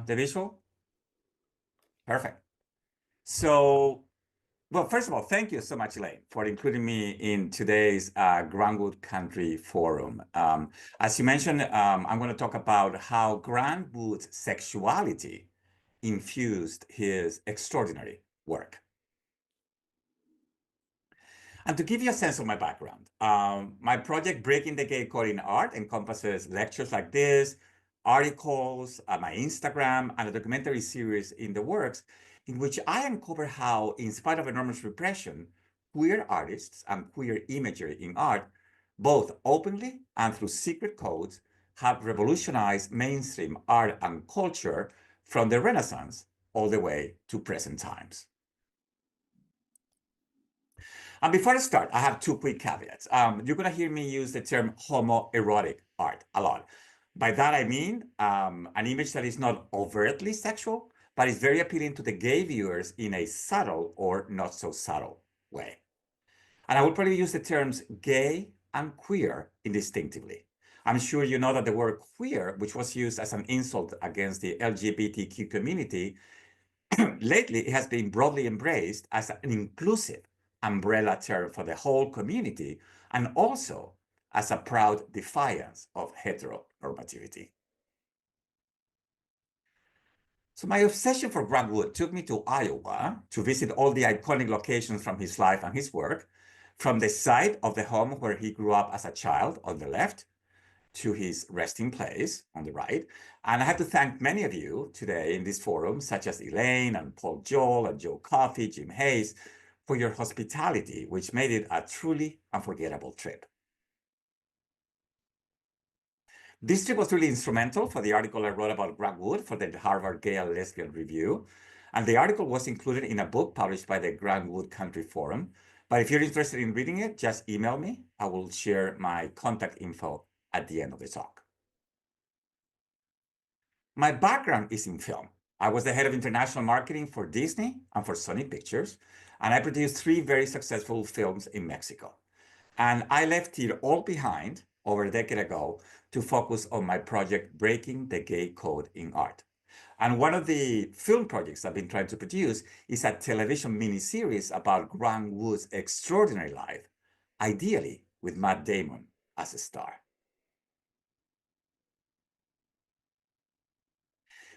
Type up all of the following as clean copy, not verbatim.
the visual? Perfect. So, well, first of all, thank you so much, Elaine, for including me in today's Grandwood Country Forum. As you mentioned, I'm going to talk about how Grandwood's sexuality infused his extraordinary work. And to give you a sense of my background, my project Breaking the Gay Code in Art encompasses lectures like this, articles, my Instagram, and a documentary series in the works in which I uncover how, in spite of enormous repression, queer artists and queer imagery in art, both openly and through secret codes, have revolutionized mainstream art and culture from the Renaissance all the way to present times. And before I start, I have two quick caveats. You're going to hear me use the term homoerotic art a lot. By that, I mean an image that is not overtly sexual, but is very appealing to the gay viewers in a subtle or not so subtle way. And I will probably use the terms gay and queer indistinctively. I'm sure you know that the word queer, which was used as an insult against the LGBTQ community, lately it has been broadly embraced as an inclusive umbrella term for the whole community, and also as a proud defiance of heteronormativity. So my obsession for Grandwood took me to Iowa to visit all the iconic locations from his life and his work, from the site of the home where he grew up as a child on the left, to his resting place on the right. And I have to thank many of you today in this forum, such as Elaine and Paul Joel and Joe Coffey, Jim Hayes, for your hospitality, which made it a truly unforgettable trip. This trip was really instrumental for the article I wrote about Grandwood for the Harvard Gay and Lesbian Review. And the article was included in a book published by the Grandwood Country Forum. But if you're interested in reading it, just email me. I will share my contact info at the end of the talk. My background is in film. I was the head of international marketing for Disney and for Sony Pictures, and I produced 3 very successful films in Mexico. And I left it all behind over a decade ago to focus on my project, Breaking the Gay Code in Art. And one of the film projects I've been trying to produce is a television miniseries about Grandwood's extraordinary life, ideally with Matt Damon as a star.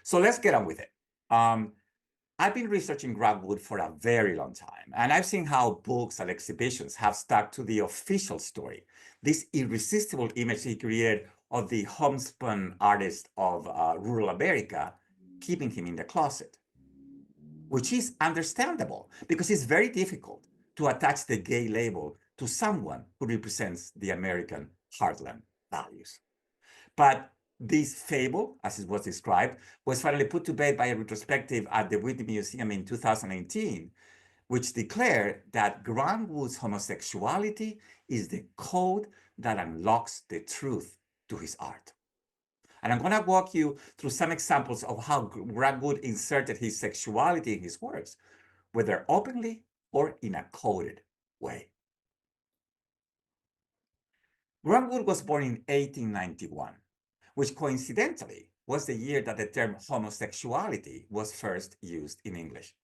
So let's get on with it. I've been researching Grandwood for a very long time, and I've seen how books and exhibitions have stuck to the official story, this irresistible image he created of the homespun artist of rural America, keeping him in the closet, which is understandable because it's very difficult to attach the gay label to someone who represents the American heartland values. But this fable, as it was described, was finally put to bed by a retrospective at the Whitney Museum in 2018, which declared that Grandwood's homosexuality is the code that unlocks the truth to his art. And I'm going to walk you through some examples of how Grandwood inserted his sexuality in his works, whether openly or in a coded way. Grandwood was born in 1891. Which coincidentally was the year that the term homosexuality was first used in English.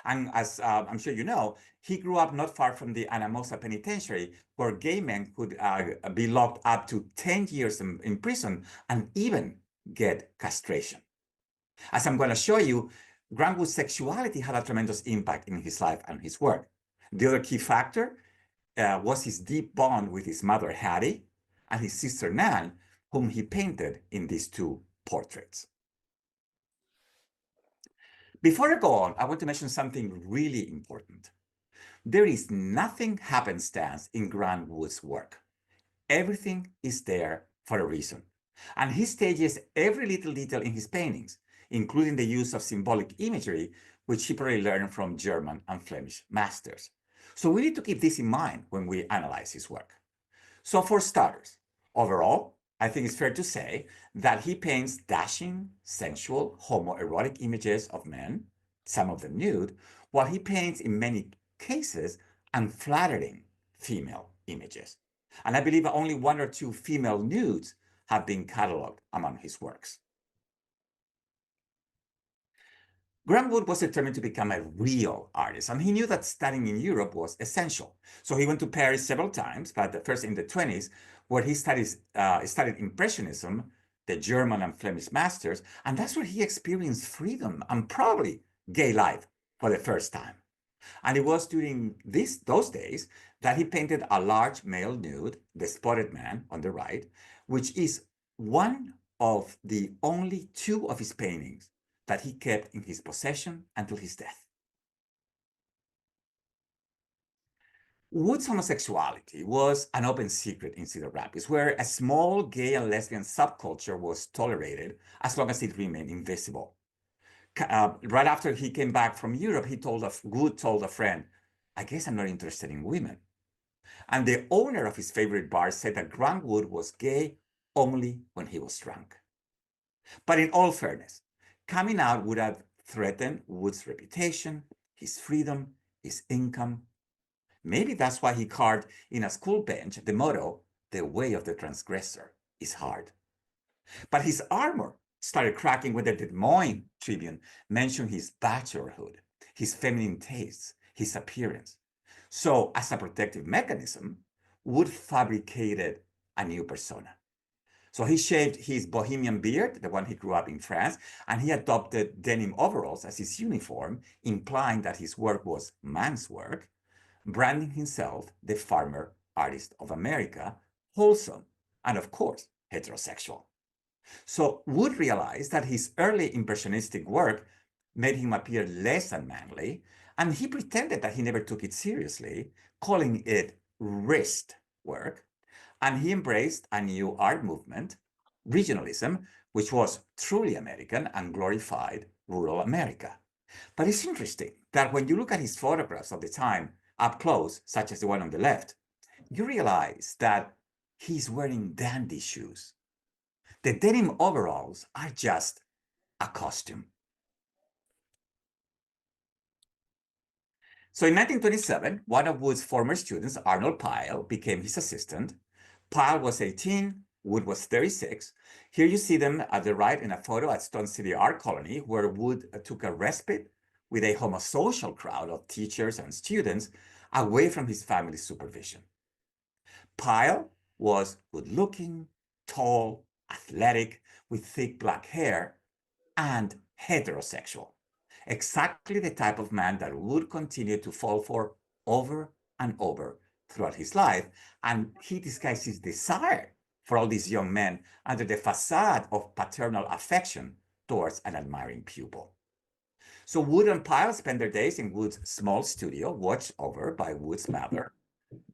And as I'm sure you know, he grew up not far from the Anamosa Penitentiary, where gay men could be locked up to 10 years in prison and even get castration. As I'm going to show you, Grandwood's sexuality had a tremendous impact in his life and his work. The other key factor was his deep bond with his mother, Hattie, and his sister, Nan, whom he painted in these 2 portraits. Before I go on, I want to mention something really important. There is nothing happenstance in Grandwood's work. Everything is there for a reason. And he stages every little detail in his paintings, including the use of symbolic imagery, which he probably learned from German and Flemish masters. So we need to keep this in mind when we analyze his work. So for starters, overall, I think it's fair to say that he paints dashing, sensual, homoerotic images of men, some of them nude, while he paints, in many cases, unflattering female images. And I believe only 1 or 2 female nudes have been cataloged among his works. Grant Wood was determined to become a real artist, and he knew that studying in Europe was essential. So he went to Paris several times, but first in the 20s, where he studied Impressionism, the German and Flemish masters, and that's where he experienced freedom and probably gay life for the first time. And it was during those days that he painted a large male nude, the Spotted Man on the right, which is one of the only two of his paintings that he kept in his possession until his death. Wood's homosexuality was an open secret in Cedar Rapids, where a small gay and lesbian subculture was tolerated as long as it remained invisible. Right after he came back from Europe, Wood told a friend, "I guess I'm not interested in women." And the owner of his favorite bar said that Grant Wood was gay only when he was drunk. But in all fairness, coming out would have threatened Wood's reputation, his freedom, his income. Maybe that's why he carved in a school bench the motto, "The way of the transgressor is hard." But his armor started cracking when the Des Moines Tribune mentioned his bachelorhood, his feminine tastes, his appearance. So, as a protective mechanism, Wood fabricated a new persona. So he shaved his bohemian beard, the one he grew up in France, and he adopted denim overalls as his uniform, implying that his work was man's work, branding himself the farmer artist of America, wholesome, and of course, heterosexual. So Wood realized that his early impressionistic work made him appear less unmanly, and he pretended that he never took it seriously, calling it wrist work. And he embraced a new art movement, regionalism, which was truly American and glorified rural America. But it's interesting that when you look at his photographs of the time up close, such as the one on the left, you realize that he's wearing dandy shoes. The denim overalls are just a costume. So in 1927, one of Wood's former students, Arnold Pyle, became his assistant. Pyle was 18, Wood was 36. Here you see them at the right in a photo at Stone City Art Colony, where Wood took a respite with a homosocial crowd of teachers and students away from his family's supervision. Pyle was good-looking, tall, athletic, with thick black hair, and heterosexual. Exactly the type of man that Wood continued to fall for over and over throughout his life, and he disguised his desire for all these young men under the facade of paternal affection towards an admiring pupil. So Wood and Pyle spent their days in Wood's small studio, watched over by Wood's mother,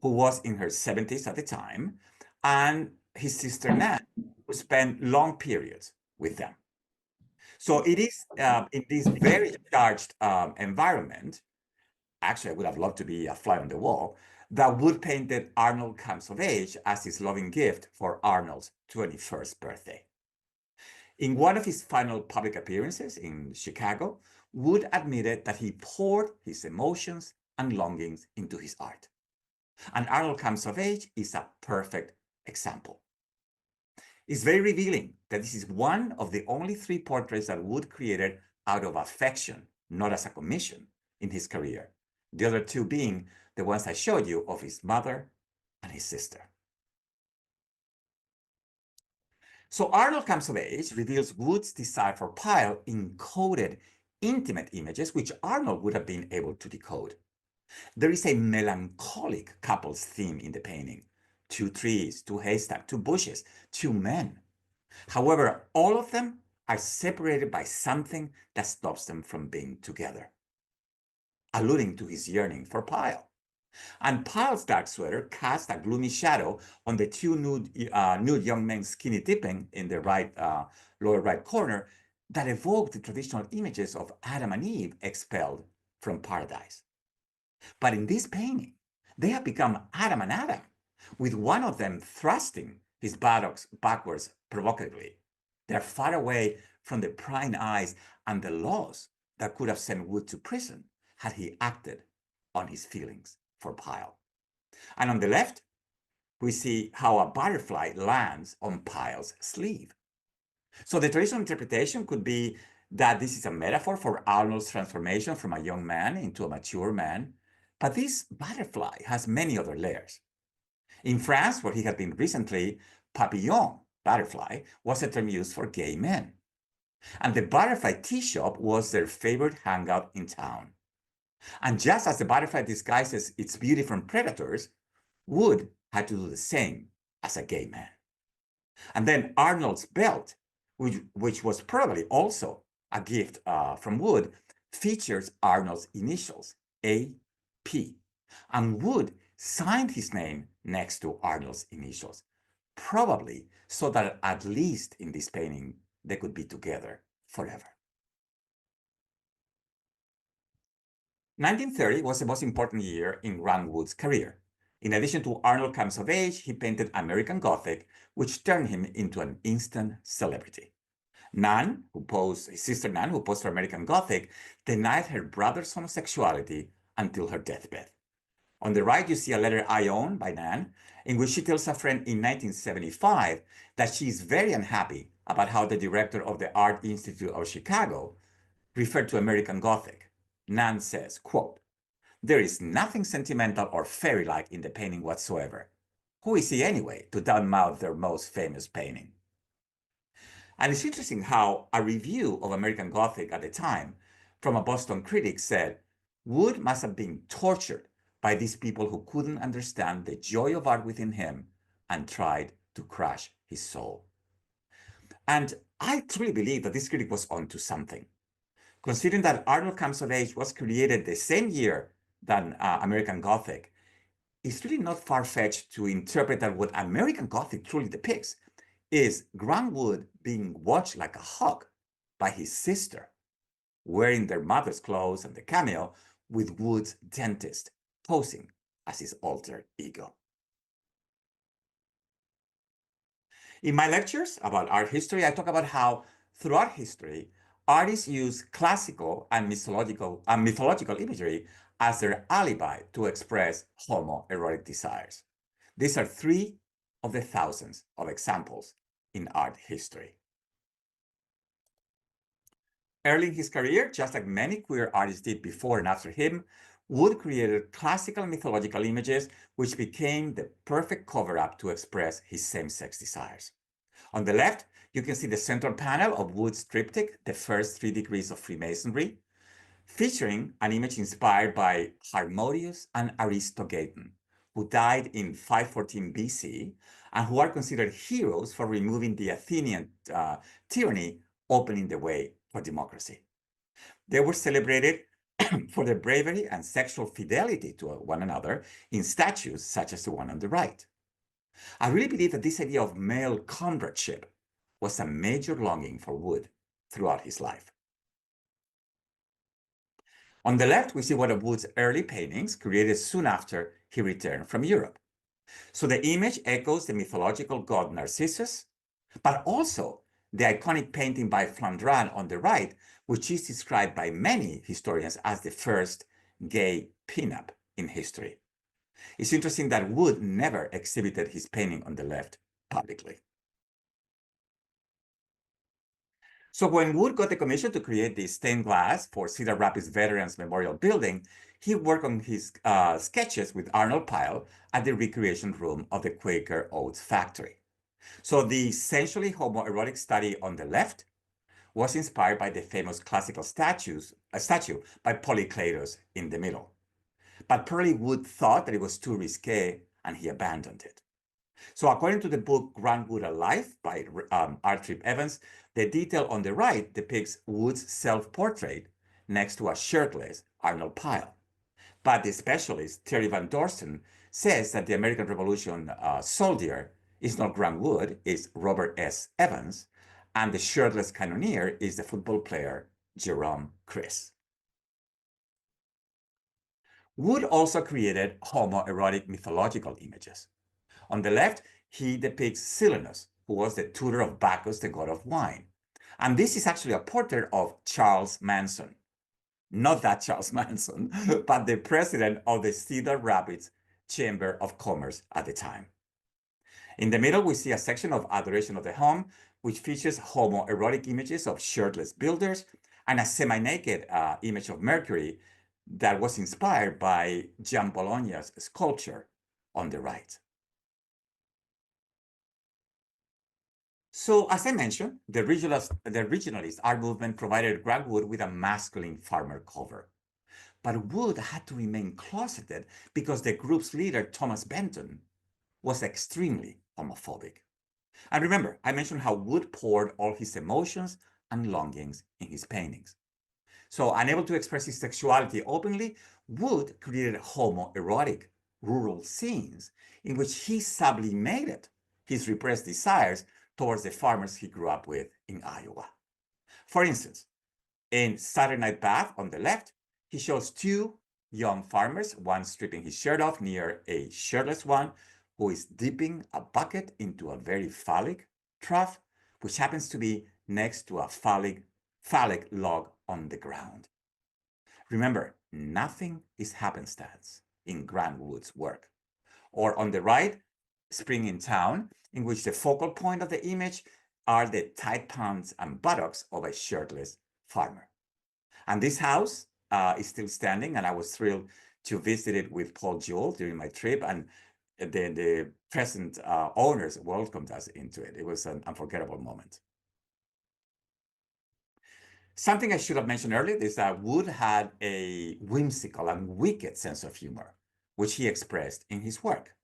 who was in her 70s at the time, and his sister Nan, who spent long periods with them. So it is in this very charged environment, actually I would have loved to be a fly on the wall, that Wood painted Arnold Comes of Age as his loving gift for Arnold's 21st birthday. In one of his final public appearances in Chicago, Wood admitted that he poured his emotions and longings into his art. And Arnold Comes of Age is a perfect example. It's very revealing that this is one of the only 3 portraits that Wood created out of affection, not as a commission, in his career. The other 2 being the ones I showed you of his mother and his sister. So Arnold Comes of Age reveals Wood's desire for Pyle in coded, intimate images, which Arnold would have been able to decode. There is a melancholic couple's theme in the painting. 2 trees, 2 haystacks, 2 bushes, 2 men. However, all of them are separated by something that stops them from being together, alluding to his yearning for Pyle. And Pyle's dark sweater casts a gloomy shadow on the 2 nude young men skinny dipping in the lower right corner that evoke the traditional images of Adam and Eve expelled from paradise. But in this painting, they have become Adam and Adam, with one of them thrusting his buttocks backwards provocatively. They're far away from the prying eyes and the laws that could have sent Wood to prison had he acted on his feelings for Pyle. And on the left, we see how a butterfly lands on Pyle's sleeve. So the traditional interpretation could be that this is a metaphor for Arnold's transformation from a young man into a mature man. But this butterfly has many other layers. In France, where he had been recently, papillon, butterfly, was a term used for gay men. And the butterfly tea shop was their favorite hangout in town. And just as the butterfly disguises its beauty from predators, Wood had to do the same as a gay man. And then Arnold's belt, which was probably also a gift from Wood, features Arnold's initials, AP. And Wood signed his name next to Arnold's initials, probably so that at least in this painting, they could be together forever. 1930 was the most important year in Grant Wood's career. In addition to Arnold Comes of Age, he painted American Gothic, which turned him into an instant celebrity. His sister Nan, who posed for American Gothic, denied her brother's homosexuality until her deathbed. On the right, you see a letter I Own by Nan, in which she tells a friend in 1975 that she is very unhappy about how the director of the Art Institute of Chicago referred to American Gothic. Nan says, quote, "There is nothing sentimental or fairy-like in the painting whatsoever. Who is he anyway to downmouth their most famous painting?" And it's interesting how a review of American Gothic at the time from a Boston critic said, Wood must have been tortured by these people who couldn't understand the joy of art within him and tried to crush his soul. And I truly believe that this critic was onto something. Considering that Arnold Comes of Age was created the same year than American Gothic, it's really not far-fetched to interpret that what American Gothic truly depicts is Grant Wood being watched like a hawk by his sister, wearing their mother's clothes and the cameo, with Wood's dentist posing as his alter ego. In my lectures about art history, I talk about how throughout history, artists use classical and mythological imagery as their alibi to express homoerotic desires. These are 3 of the thousands of examples in art history. Early in his career, just like many queer artists did before and after him, Wood created classical mythological images which became the perfect cover-up to express his same-sex desires. On the left, you can see the central panel of Wood's triptych, The First 3 Degrees of Freemasonry, featuring an image inspired by Harmodius and Aristogeiton, who died in 514 BC and who are considered heroes for removing the Athenian tyranny, opening the way for democracy. They were celebrated for their bravery and sexual fidelity to one another in statues such as the one on the right. I really believe that this idea of male comradeship was a major longing for Wood throughout his life. On the left, we see one of Wood's early paintings created soon after he returned from Europe. So the image echoes the mythological god Narcissus, but also the iconic painting by Flandrin on the right, which is described by many historians as the first gay pinup in history. It's interesting that Wood never exhibited his painting on the left publicly. So when Wood got the commission to create the stained glass for Cedar Rapids Veterans Memorial Building, he worked on his sketches with Arnold Pyle at the recreation room of the Quaker Oats factory. So the essentially homoerotic study on the left was inspired by the famous classical statue by Polykleitos in the middle. But probably Wood thought that it was too risque and he abandoned it. So according to the book Grant Wood Alive by R. Tripp Evans, the detail on the right depicts Wood's self-portrait next to a shirtless Arnold Pyle. But the specialist Terry Van Dorsten says that the American Revolution soldier is not Grant Wood, it's Robert S. Evans, and the shirtless cannoneer is the football player Jerome Chris. Wood also created homoerotic mythological images. On the left, he depicts Silenus, who was the tutor of Bacchus, the god of wine. And this is actually a portrait of Charles Manson. Not that Charles Manson, but the president of the Cedar Rapids Chamber of Commerce at the time. In the middle, we see a section of Adoration of the Home, which features homoerotic images of shirtless builders and a semi-naked image of Mercury that was inspired by Gian Bologna's sculpture on the right. So, as I mentioned, the regionalist art movement provided Grant Wood with a masculine farmer cover. But Wood had to remain closeted because the group's leader, Thomas Benton, was extremely homophobic. And remember, I mentioned how Wood poured all his emotions and longings in his paintings. So, unable to express his sexuality openly, Wood created homoerotic rural scenes in which he sublimated his repressed desires towards the farmers he grew up with in Iowa. For instance, in Saturday Night Bath on the left, he shows two young farmers, one stripping his shirt off near a shirtless one who is dipping a bucket into a very phallic trough, which happens to be next to a phallic log on the ground. Remember, nothing is happenstance in Grant Wood's work. Or on the right, Spring in Town, in which the focal point of the image are the tight pants and buttocks of a shirtless farmer. And this house is still standing, and I was thrilled to visit it with Paul Jewell during my trip, and the present owners welcomed us into it. It was an unforgettable moment. Something I should have mentioned earlier is that Wood had a whimsical and wicked sense of humor, which he expressed in his work.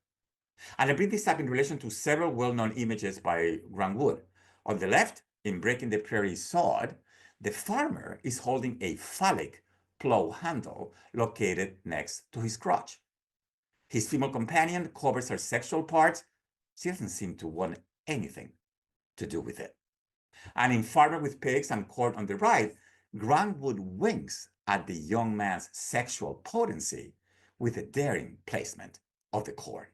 And I bring this up in relation to several well-known images by Grant Wood. On the left, in Breaking the Prairie Sod, the farmer is holding a phallic plow handle located next to his crotch. His female companion covers her sexual parts. She doesn't seem to want anything to do with it. And in Farmer with Pigs and Corn on the right, Grant Wood winks at the young man's sexual potency with a daring placement of the corn.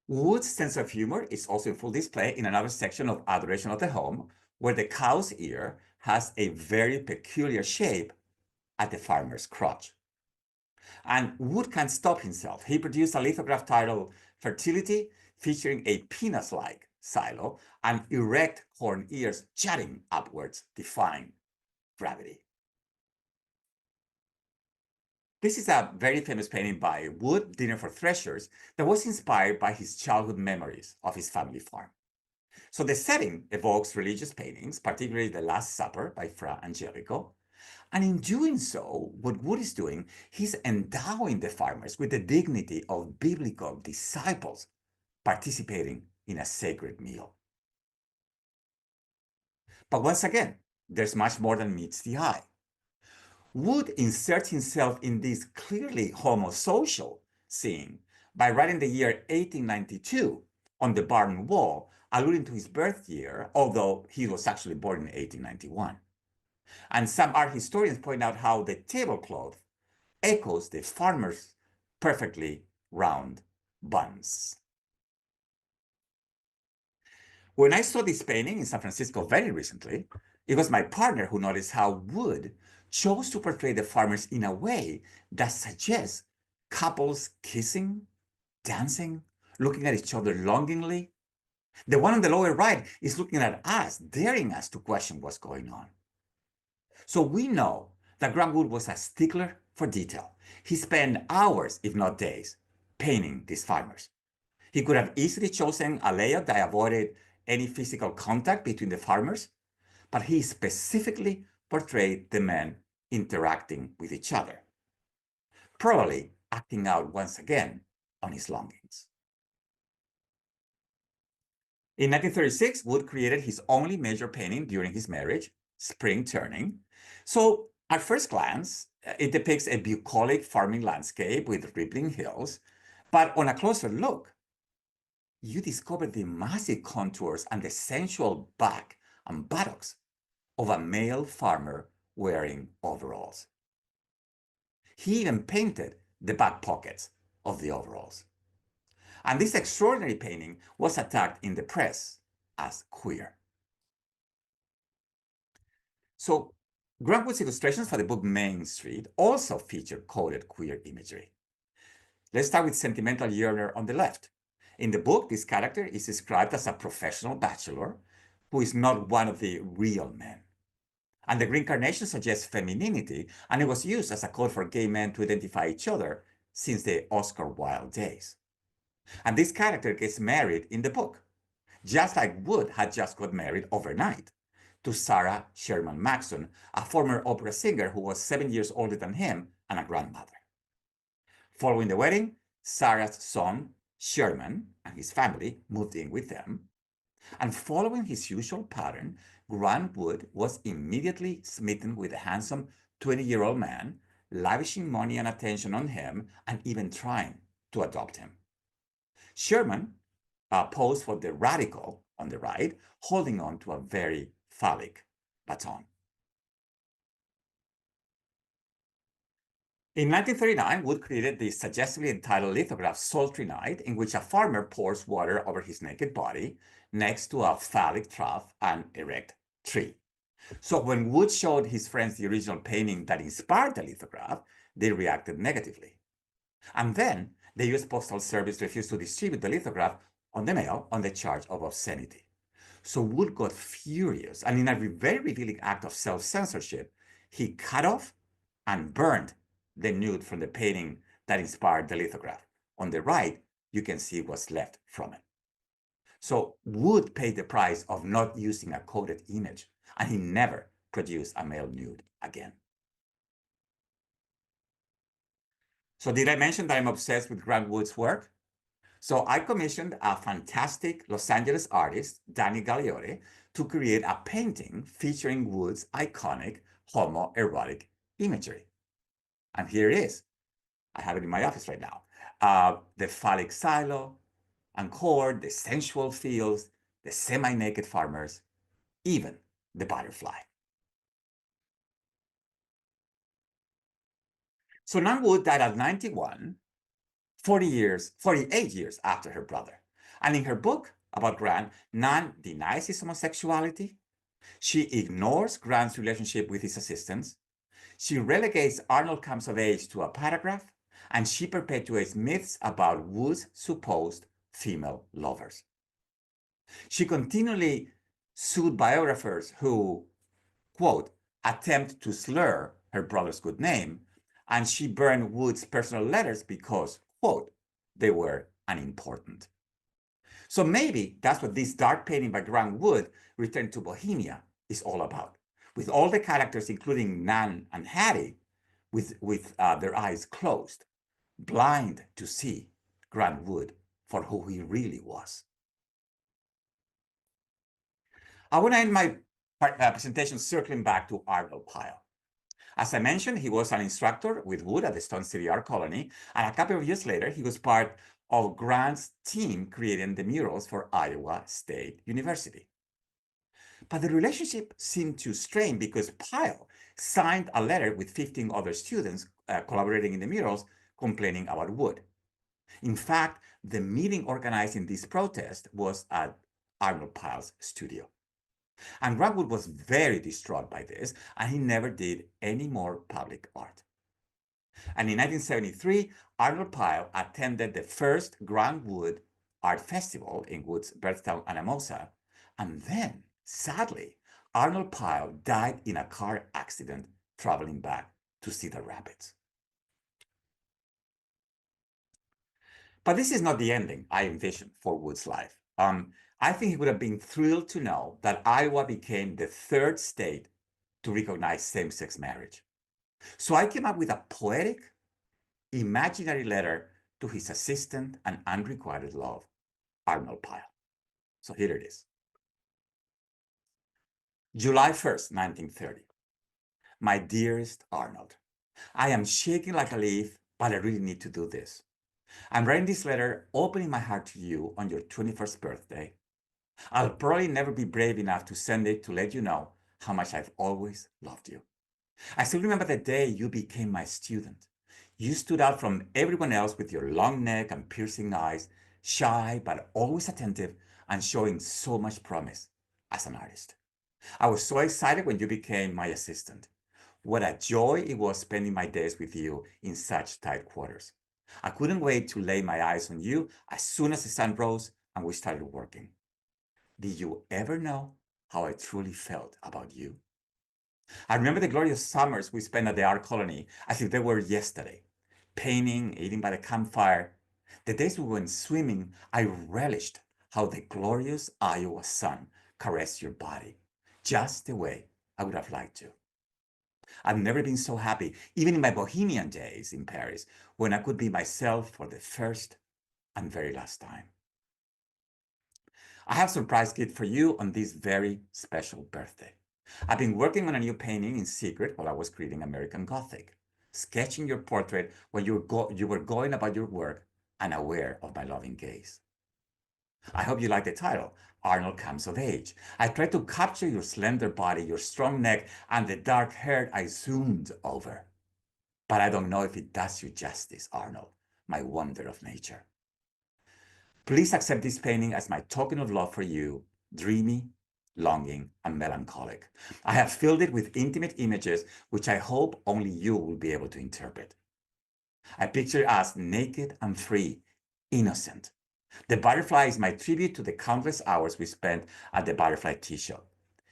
Wood's sense of humor is also in full display in another section of Adoration of the Home, where the cow's ear has a very peculiar shape at the farmer's crotch. And Wood can't stop himself. He produced a lithograph titled Fertility, featuring a penis-like silo and erect corn ears jutting upwards, defying gravity. This is a very famous painting by Wood, Dinner for Threshers, that was inspired by his childhood memories of his family farm. So the setting evokes religious paintings, particularly The Last Supper by Fra Angelico. And in doing so, what Wood is doing, he's endowing the farmers with the dignity of biblical disciples participating in a sacred meal. But once again, there's much more than meets the eye. Wood inserts himself in this clearly homosocial scene by writing the year 1892 on the barn wall, alluding to his birth year, although he was actually born in 1891. And some art historians point out how the tablecloth echoes the farmer's perfectly round buns. When I saw this painting in San Francisco very recently, it was my partner who noticed how Wood chose to portray the farmers in a way that suggests couples kissing, dancing, looking at each other longingly. The one on the lower right is looking at us, daring us to question what's going on. So we know that Grant Wood was a stickler for detail. He spent hours, if not days, painting these farmers. He could have easily chosen a layout that avoided any physical contact between the farmers, but he specifically portrayed the men interacting with each other, probably acting out once again on his longings. In 1936, Wood created his only major painting during his marriage, Spring Turning. So at first glance, it depicts a bucolic farming landscape with rippling hills, but on a closer look, you discover the massive contours and the sensual back and buttocks of a male farmer wearing overalls. He even painted the back pockets of the overalls. And this extraordinary painting was attacked in the press as queer. So Grant Wood's illustrations for the book Main Street also feature coded queer imagery. Let's start with Sentimental Yearner on the left. In the book, this character is described as a professional bachelor who is not one of the real men. And the green carnation suggests femininity, and it was used as a code for gay men to identify each other since the Oscar Wilde days. And this character gets married in the book, just like Wood had just got married overnight to Sarah Sherman Maxon, a former opera singer who was 7 years older than him and a grandmother. Following the wedding, Sarah's son, Sherman, and his family moved in with them. And following his usual pattern, Grant Wood was immediately smitten with a handsome 20-year-old man, lavishing money and attention on him and even trying to adopt him. Sherman posed for the radical on the right, holding on to a very phallic baton. In 1939, Wood created the suggestively entitled lithograph Sultry Night, in which a farmer pours water over his naked body next to a phallic trough and erect tree. So when Wood showed his friends the original painting that inspired the lithograph, they reacted negatively. And then the US Postal Service refused to distribute the lithograph on the mail on the charge of obscenity. So Wood got furious, and in a very revealing act of self-censorship, he cut off and burned the nude from the painting that inspired the lithograph. On the right, you can see what's left from it. So Wood paid the price of not using a coded image, and he never produced a male nude again. So did I mention that I'm obsessed with Grant Wood's work? So I commissioned a fantastic Los Angeles artist, Danny Gagliotti, to create a painting featuring Wood's iconic homoerotic imagery. And here it is. I have it in my office right now. The phallic silo and cord, the sensual fields, the semi-naked farmers, even the butterfly. So Nan Wood died at 91, 48 years after her brother. And in her book about Grant, Nan denies his homosexuality. She ignores Grant's relationship with his assistants. She relegates Arnold comes of age to a paragraph, and she perpetuates myths about Wood's supposed female lovers. She continually sued biographers who, quote, attempt to slur her brother's good name, and she burned Wood's personal letters because, quote, they were unimportant. So maybe that's what this dark painting by Grant Wood, Return to Bohemia, is all about. With all the characters, including Nan and Hattie, with their eyes closed, blind to see Grant Wood for who he really was. I want to end my presentation circling back to Arnold Pyle. As I mentioned, he was an instructor with Wood at the Stone City Art Colony, and a couple of years later, he was part of Grant's team creating the murals for Iowa State University. But the relationship seemed to strain because Pyle signed a letter with 15 other students collaborating in the murals, complaining about Wood. In fact, the meeting organizing this protest was at Arnold Pyle's studio. And Grant Wood was very distraught by this, and he never did any more public art. And in 1973, Arnold Pyle attended the first Grant Wood Art Festival in Wood's birthtown, Anamosa, and then, sadly, Arnold Pyle died in a car accident traveling back to Cedar Rapids. But this is not the ending I envisioned for Wood's life. I think he would have been thrilled to know that Iowa became the third state to recognize same-sex marriage. So I came up with a poetic, imaginary letter to his assistant and unrequited love, Arnold Pyle. So here it is. July 1st, 1930. My dearest Arnold, I am shaking like a leaf, but I really need to do this. I'm writing this letter, opening my heart to you on your 21st birthday. I'll probably never be brave enough to send it to let you know how much I've always loved you. I still remember the day you became my student. You stood out from everyone else with your long neck and piercing eyes, shy but always attentive and showing so much promise as an artist. I was so excited when you became my assistant. What a joy it was spending my days with you in such tight quarters. I couldn't wait to lay my eyes on you as soon as the sun rose and we started working. Did you ever know how I truly felt about you. I remember the glorious summers we spent at the art colony as if they were yesterday. Painting, eating by the campfire. The days we went swimming, I relished how the glorious Iowa sun caressed your body, just the way I would have liked to. I've never been so happy, even in my bohemian days in Paris, when I could be myself for the first and very last time. I have a surprise gift for you on this very special birthday. I've been working on a new painting in secret while I was creating American Gothic, sketching your portrait when you were going about your work, unaware of my loving gaze. I hope you like the title, Arnold Comes of Age. I tried to capture your slender body, your strong neck, and the dark hair I zoomed over. But I don't know if it does you justice, Arnold, my wonder of nature. Please accept this painting as my token of love for you, dreamy, longing, and melancholic. I have filled it with intimate images, which I hope only you will be able to interpret. I picture us naked and free, innocent. The butterfly is my tribute to the countless hours we spent at the Butterfly Tea Shop,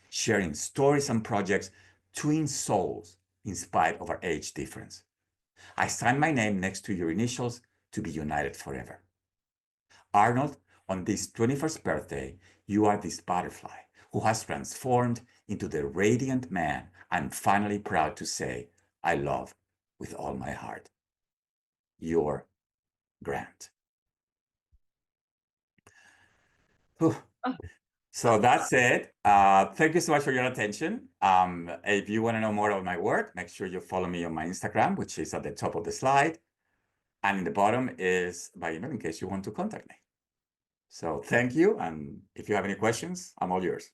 sharing stories and projects, twin souls in spite of our age difference. I sign my name next to your initials to be united forever. Arnold, on this 21st birthday, you are this butterfly who has transformed into the radiant man I'm finally proud to say I love with all my heart. Your Grant. Whew. So that's it. Thank you so much for your attention. If you want to know more about my work, make sure you follow me on my Instagram, which is at the top of the slide. And in the bottom is my email in case you want to contact me. So thank you. And if you have any questions, I'm all yours.